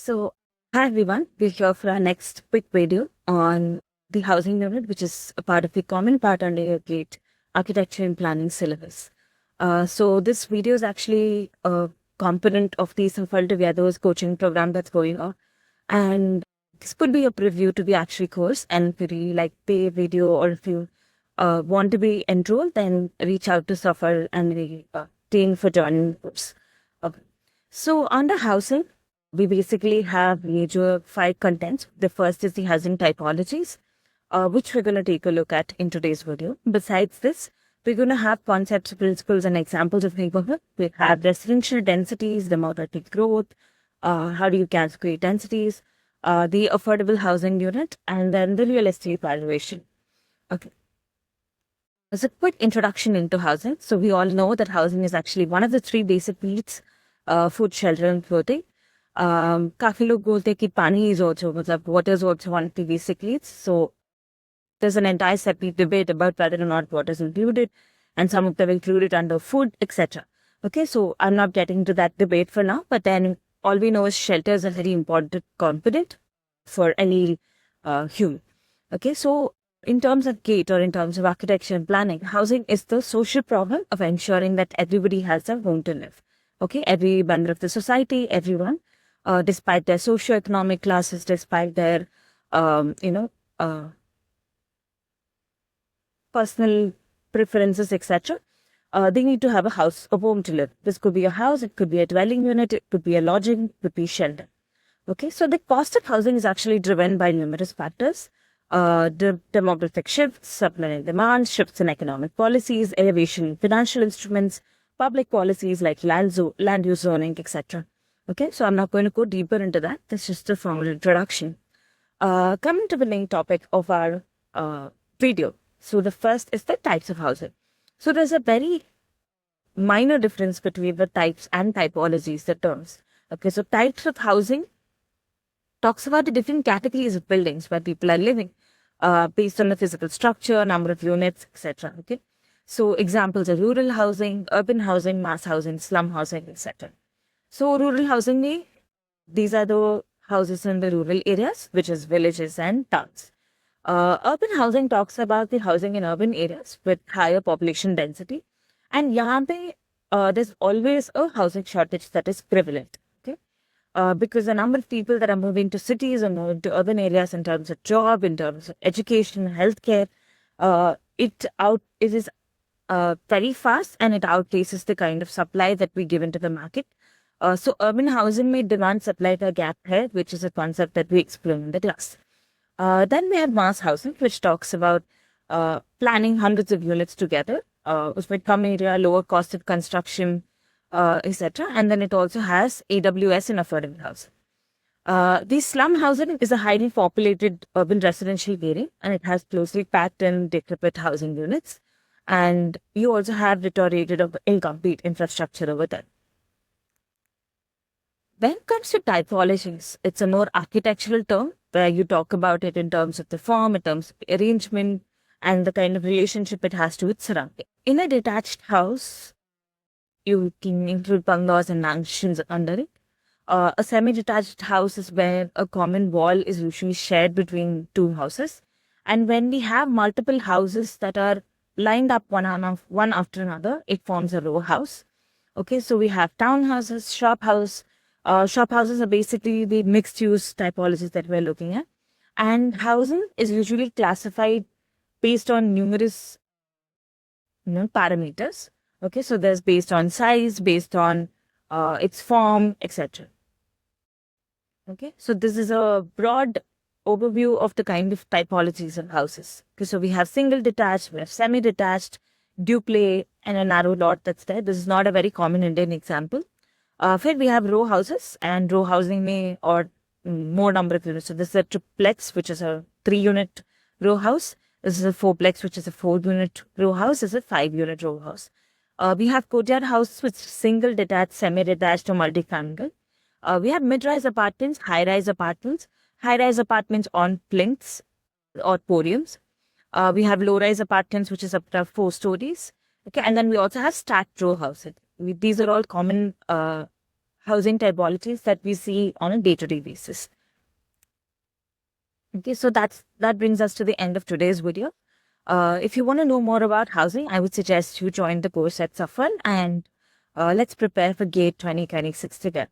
So, hi everyone, we're here for our next quick video on the housing unit, which is a part of the common part under your GATE architecture and planning syllabus. So this video is actually a component of the Safal coaching program that's going on. And this could be a preview to the actual course. And if you really like the video or if you want to be enrolled, then reach out to Safal and the team for joining the course. Okay. So under housing, we basically have major 5 contents. The first is the housing typologies, which we're going to take a look at in today's video. Besides this, we're going to have concepts, principles, and examples of neighborhood. We have residential densities, demographic growth, how do you calculate densities, the affordable housing unit, and then the real estate valuation. Okay. As a quick introduction into housing, so we all know that housing is actually one of the 3 basic needs, food, shelter, and clothing. काफी लोग बोलते हैं कि पानी is also, मतलब water is also one of the basic needs. So there's an entire separate debate about whether or not water is included, and some of them include it under food, etc. Okay, so I'm not getting into that debate for now, but then all we know is shelter is a very important component for any human. Okay, so in terms of GATE or in terms of architecture and planning, housing is the social problem of ensuring that everybody has a home to live. Okay, every member of the society, everyone, despite their socioeconomic classes, despite their, personal preferences, etc., they need to have a house, a home to live. This could be a house, it could be a dwelling unit, it could be a lodging, it could be shelter. Okay, so the cost of housing is actually driven by numerous factors. The demographic shifts, supply and demand, shifts in economic policies, elevation in financial instruments, public policies like land use zoning, etc. Okay, so I'm not going to go deeper into that. That's just a formal introduction. Coming to the main topic of our video. So the first is the types of housing. So there's a very minor difference between the types and typologies, the terms. Okay, so types of housing talks about the different categories of buildings where people are living based on the physical structure, number of units, etc. Okay, so examples are rural housing, urban housing, mass housing, slum housing, etc. So rural housing, these are the houses in the rural areas, which is villages and towns. Urban housing talks about the housing in urban areas with higher population density. And yahan pe, there's always a housing shortage that is prevalent. Okay, because the number of people that are moving to cities and moving to urban areas in terms of job, in terms of education, healthcare, it is very fast, and it outpaces the kind of supply that we give into the market. So urban housing may demand supply का gap है, which is a concept that we explore in the class. Then we have mass housing, which talks about planning hundreds of units together, उसमें कम area, lower cost of construction, etc. And then it also has AWS and affordable housing. The slum housing is a highly populated urban residential area, and it has closely packed and decrepit housing units. And you also have deteriorated or incomplete infrastructure over there. When it comes to typologies, it's a more architectural term where you talk about it in terms of the form, in terms of arrangement, and the kind of relationship it has to its surrounding. In a detached house, you can include bungalows and mansions under it. A semi-detached house is where a common wall is usually shared between 2 houses. And when we have multiple houses that are lined up one after another, it forms a row house. Okay, so we have townhouses, shop house. Shop houses are basically the mixed-use typologies that we're looking at. And housing is usually classified based on numerous parameters. Okay, so there's based on size, based on its form, etc. Okay, so this is a broad overview of the kind of typologies of houses. Okay, so we have single detached, we have semi-detached, duplex, and a narrow lot that's there. This is not a very common Indian example. Then we have row houses, and row housing may or more number of units. So this is a triplex, which is a 3-unit row house. This is a 4plex, which is a 4-unit row house. This is a 5-unit row house. We have courtyard houses with single, detached, semi-detached, or multi-family. We have mid-rise apartments, high-rise apartments, high-rise apartments on plinths or podiums. We have low-rise apartments, which is up to 4 stories. Okay, and then we also have stacked row houses. These are all common housing typologies that we see on a day-to-day basis. Okay, so that brings us to the end of today's video. If you want to know more about housing, I would suggest you join the course at Safal, and let's prepare for GATE 2026 together.